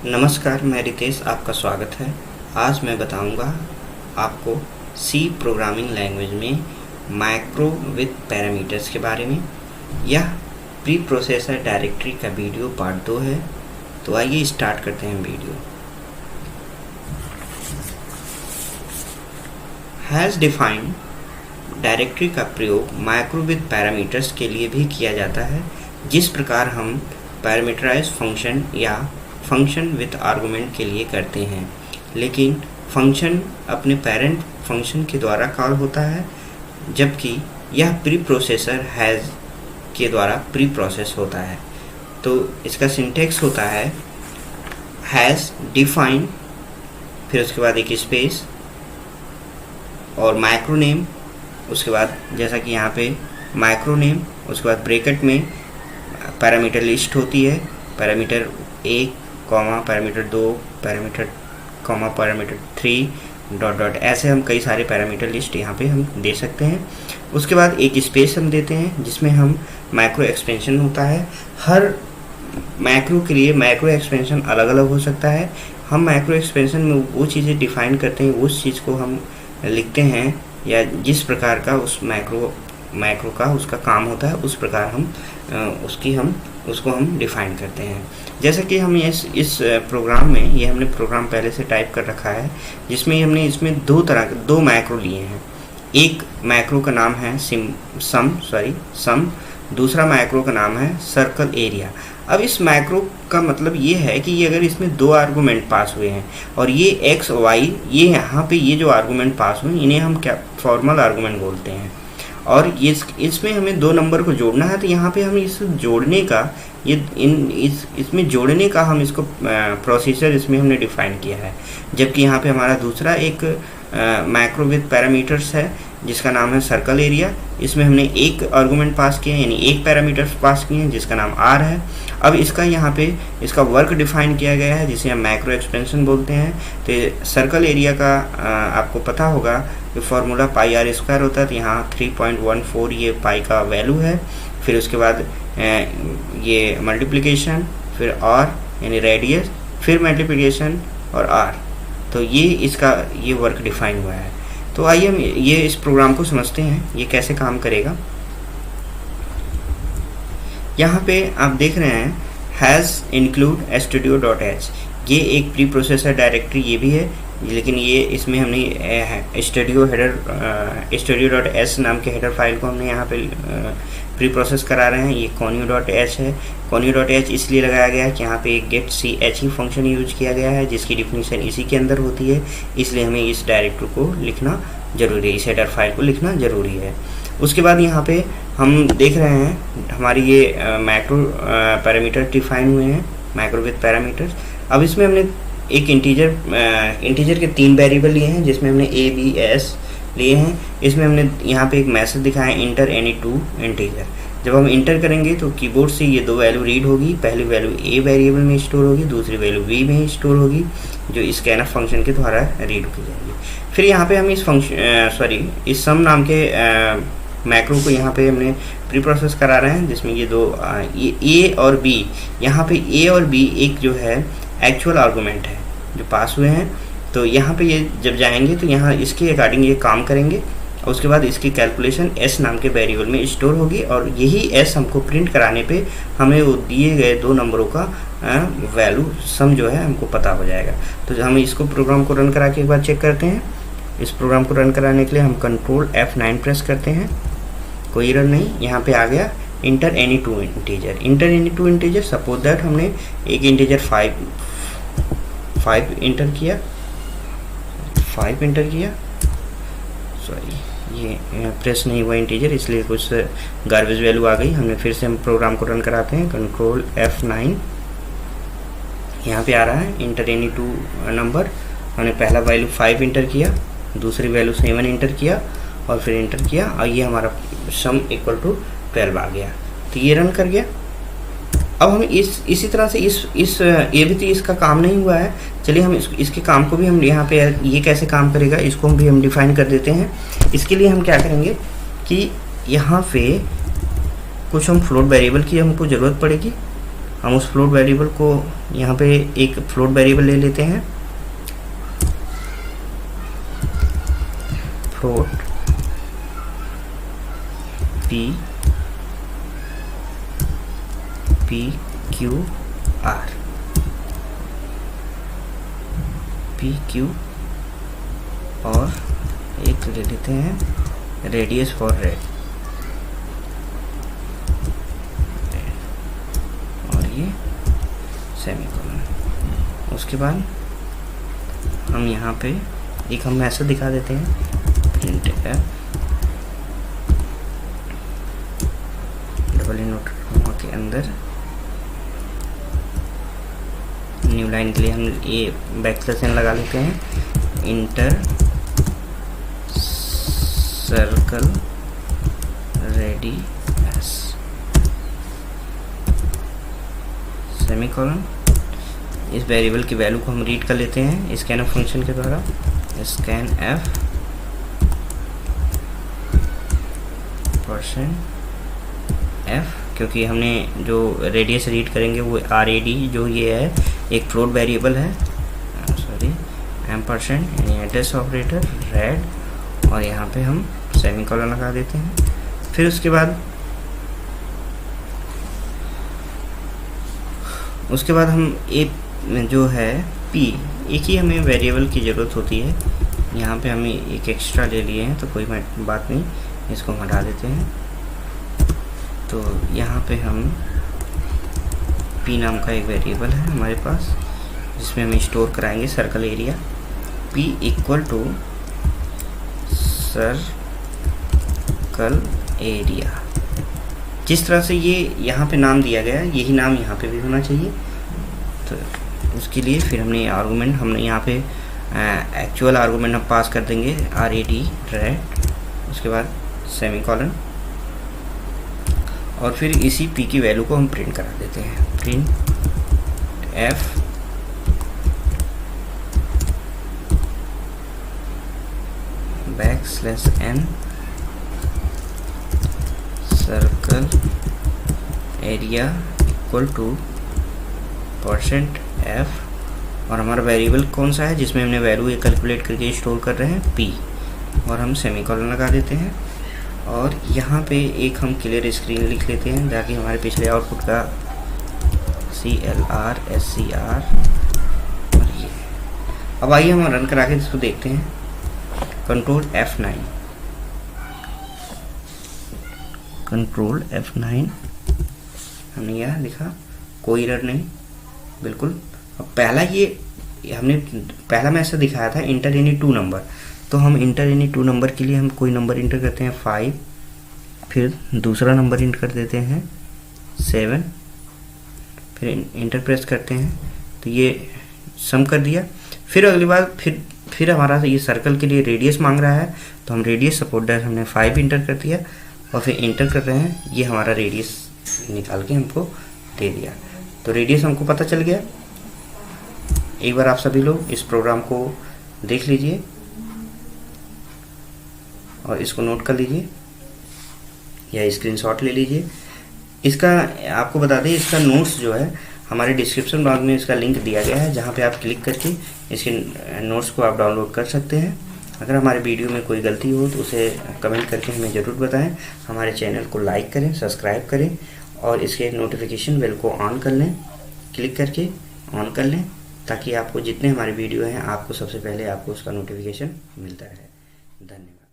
नमस्कार, मैं रितेश, आपका स्वागत है। आज मैं बताऊंगा आपको सी प्रोग्रामिंग लैंग्वेज में मैक्रो विद पैरामीटर्स के बारे में। यह प्री प्रोसेसर डायरेक्टरी का वीडियो पार्ट 2 है। तो आइए स्टार्ट करते हैं वीडियो। हैज़ डिफाइंड डायरेक्टरी का प्रयोग मैक्रो विद पैरामीटर्स के लिए भी किया जाता है। जिस प्रकार हम पैरामीटराइज फंक्शन या फंक्शन विद आर्गुमेंट के लिए करते हैं, लेकिन फंक्शन अपने पेरेंट फंक्शन के द्वारा कॉल होता है, जबकि यह प्री प्रोसेसर हैज़ के द्वारा प्री प्रोसेस होता है। तो इसका सिंटेक्स होता है हैज़ डिफाइन, फिर उसके बाद एक स्पेस और माइक्रो नेम, उसके बाद जैसा कि यहाँ पे माइक्रो नेम, उसके बाद ब्रैकेट में पैरामीटर लिस्ट होती है, parameter 1, parameter 2, parameter parameter 3 dot dot, ऐसे हम कई सारे पैरामीटर लिस्ट यहाँ पे हम दे सकते हैं। उसके बाद एक स्पेस हम देते हैं जिसमें हम मैक्रो एक्सपेंशन होता है। हर मैक्रो के लिए मैक्रो एक्सपेंशन अलग अलग हो सकता है। हम मैक्रो एक्सपेंशन में वो चीज़ें डिफाइन करते हैं, उस चीज़ को हम लिखते हैं, या जिस प्रकार का उस मैक्रो का उसका काम होता है, उस प्रकार हम उसको हम डिफाइन करते हैं। जैसे कि हम इस प्रोग्राम में, ये हमने प्रोग्राम पहले से टाइप कर रखा है, जिसमें हमने इसमें दो मैक्रो लिए हैं। एक मैक्रो का नाम है सम, दूसरा मैक्रो का नाम है सर्कल एरिया। अब इस मैक्रो का मतलब ये है कि ये अगर इसमें दो आर्गूमेंट पास हुए हैं और ये एक्स वाई, ये यहाँ पे ये जो आर्गूमेंट पास हुए इन्हें हम क्या फॉर्मल आर्गूमेंट बोलते हैं, और इसमें हमें दो नंबर को जोड़ना है। तो यहाँ पे हम इस जोड़ने का इसमें जोड़ने का हम इसको प्रोसीजर इसमें हमने डिफाइन किया है। जबकि यहाँ पे हमारा दूसरा एक मैक्रो विद पैरामीटर्स है जिसका नाम है सर्कल एरिया। इसमें हमने एक आर्गूमेंट पास किया है, यानी एक पैरामीटर पास किए हैं जिसका नाम आर है। अब इसका यहाँ पे इसका वर्क डिफाइन किया गया है जिसे हम मैक्रो एक्सपेंशन बोलते हैं। तो सर्कल एरिया का आपको पता होगा कि फॉर्मूला पाई आर स्क्वायर होता है। तो यहाँ 3.14 ये पाई का वैल्यू है। फिर उसके बाद ये मल्टीप्लिकेशन, फिर आर यानी रेडियस, फिर मल्टीप्लिकेशन और आर। तो ये वर्क डिफाइन हुआ है। तो आइए हम ये इस प्रोग्राम को समझते हैं, ये कैसे काम करेगा। यहाँ पे आप देख रहे हैं हैज़ इंक्लूड studio.h, ये एक प्री प्रोसेसर डायरेक्टरी ये भी है, लेकिन ये इसमें हमने studio.h नाम के हेडर फाइल को हमने यहाँ पे प्री प्रोसेस करा रहे हैं। ये conio.h है। conio.h इसलिए लगाया गया है कि यहाँ पे एक get ch फंक्शन यूज किया गया है जिसकी डिफिनीशन इसी के अंदर होती है, इसलिए हमें इस डायरेक्टरी को लिखना जरूरी है, इस हेडर फाइल को लिखना जरूरी है। उसके बाद यहाँ पे हम देख रहे हैं हमारी ये मैक्रो पैरामीटर डिफाइन हुए हैं, मैक्रो विद पैरामीटर्स। अब इसमें हमने एक इंटीजर के 3 वेरिएबल लिए हैं जिसमें हमने a, b, s लिए हैं। इसमें हमने यहाँ पे एक मैसेज दिखाया है इंटर एनी 2 इंटीजर। जब हम इंटर करेंगे तो कीबोर्ड से ये 2 वैल्यू रीड होगी। पहली वैल्यू a वेरिएबल में स्टोर होगी, दूसरी वैल्यू b में स्टोर होगी, जो स्कैनफ फंक्शन के द्वारा रीड की जाएगी। फिर यहाँ पे हम इस सम नाम के मैक्रो को यहाँ पे हमने प्री प्रोसेस करा रहे हैं, जिसमें ये दो a और b, यहाँ पे a और b एक जो है एक्चुअल आर्गूमेंट है जो पास हुए हैं। तो यहाँ पे ये जब जाएंगे तो यहाँ इसके अकॉर्डिंग ये काम करेंगे, और उसके बाद इसकी कैलकुलेशन s नाम के वेरिएबल में स्टोर होगी, और यही s हमको प्रिंट कराने पे हमें वो दिए गए 2 नंबरों का वैल्यू सम जो है हमको पता हो जाएगा। तो हम इसको प्रोग्राम को रन करा के एक बार चेक करते हैं। इस प्रोग्राम को रन कराने के लिए हम कंट्रोल F9 प्रेस करते हैं, कोई एरर नहीं। यहाँ पे आ गया inter any 2 integer. Suppose that हमने एक इंटीजर 5 इंटर किया, ये प्रेस नहीं हुआ इंटीजर, इसलिए कुछ गार्बेज वैल्यू आ गई। हमने फिर से हम प्रोग्राम को रन कराते हैं, कंट्रोल F9। यहाँ पे आ रहा है इंटर एनी 2 नंबर। हमने पहला वैल्यू 5 इंटर किया, दूसरी वैल्यू 7 इंटर किया और फिर इंटर किया, और ये हमारा सम इक्वल टू 12 आ गया। तो ये रन कर गया। अब हम इसी तरह से ये भी तो इसका काम नहीं हुआ है। चलिए हम इसके काम को भी हम यहाँ पे ये कैसे काम करेगा इसको भी हम डिफाइन कर देते हैं। इसके लिए हम क्या करेंगे कि यहाँ पे कुछ हम फ्लोट वेरिएबल की हमको ज़रूरत पड़ेगी। हम उस फ्लोट वेरिएबल को यहाँ पे एक फ्लोट वेरिएबल ले लेते हैं, float P Q R, P Q, और एक ले लेते हैं रेडियस फॉर रेड, और ये सेमीकोलन। उसके बाद हम यहाँ पे एक हम ऐसा दिखा देते हैं, प्रिंट एफ डबल इनवर्टेड के अंदर न्यू लाइन के लिए हम ये बैकस्लैश n लगा लेते हैं, इंटर सर्कल रेडियस सेमीकोलन। इस वेरिएबल की वैल्यू को हम रीड कर लेते हैं स्कैन एफ फंक्शन के द्वारा, स्कैन एफ %f, क्योंकि हमने जो रेडियस रीड करेंगे वो RAD जो ये है एक फ्लोट वेरिएबल है, सॉरी एम्परसेंड यानी एड्रेस ऑपरेटर रेड, और यहाँ पे हम सेमीकोलन लगा देते हैं। फिर उसके बाद हम एक जो है p, एक ही हमें वेरिएबल की ज़रूरत होती है, यहाँ पे हमें एक एक्स्ट्रा ले लिए हैं तो कोई बात नहीं, इसको हम हटा देते हैं। तो यहाँ पे हम p नाम का एक वेरिएबल है हमारे पास जिसमें हम स्टोर कराएंगे circle area, p equal to circle area. जिस तरह से ये यहाँ पे नाम दिया गया है यही नाम यहाँ पे भी होना चाहिए। तो उसके लिए फिर हमने आर्गूमेंट हमने यहाँ पे एक्चुअल आर्गूमेंट हम पास कर देंगे RAD रेड, उसके बाद सेमीकोलन, और फिर इसी p की वैल्यू को हम प्रिंट करा देते हैं, print f \n circle area equal to %f, और हमारा वेरिएबल कौन सा है जिसमें हमने वैल्यू ये कैलकुलेट करके स्टोर कर रहे हैं p, और हम सेमीकोलन लगा देते हैं। और यहाँ पे एक हम क्लियर स्क्रीन लिख लेते हैं ताकि हमारे पिछले आउटपुट का CLR SCR, और ये अब आइए हम रन करा के इसको देखते हैं, कंट्रोल F9 हमने यहाँ लिखा, कोई एरर नहीं बिल्कुल। अब पहला मैं ऐसा दिखाया था इंटर एनी 2 नंबर, तो हम इंटर एनी 2 नंबर के लिए हम कोई नंबर इंटर करते हैं 5, फिर दूसरा नंबर इंटर कर देते हैं 7, फिर इंटर प्रेस करते हैं तो ये सम कर दिया। फिर अगली बार फिर हमारा ये सर्कल के लिए रेडियस मांग रहा है, तो हम रेडियस सपोर्ट दैट हमने 5 इंटर कर दिया, और फिर इंटर कर रहे हैं, ये हमारा रेडियस निकाल के हमको दे दिया। तो रेडियस हमको पता चल गया। एक बार आप सभी लोग इस प्रोग्राम को देख लीजिए और इसको नोट कर लीजिए या स्क्रीनशॉट ले लीजिए। इसका आपको बता दें, इसका नोट्स जो है हमारे डिस्क्रिप्शन बॉक्स में इसका लिंक दिया गया है, जहाँ पे आप क्लिक करके इसके नोट्स को आप डाउनलोड कर सकते हैं। अगर हमारे वीडियो में कोई गलती हो तो उसे कमेंट करके हमें ज़रूर बताएं। हमारे चैनल को लाइक करें, सब्सक्राइब करें और इसके नोटिफिकेशन बेल को ऑन कर लें, क्लिक करके ऑन कर लें, ताकि आपको जितने हमारे वीडियो हैं आपको सबसे पहले आपको उसका नोटिफिकेशन मिलता रहे। धन्यवाद।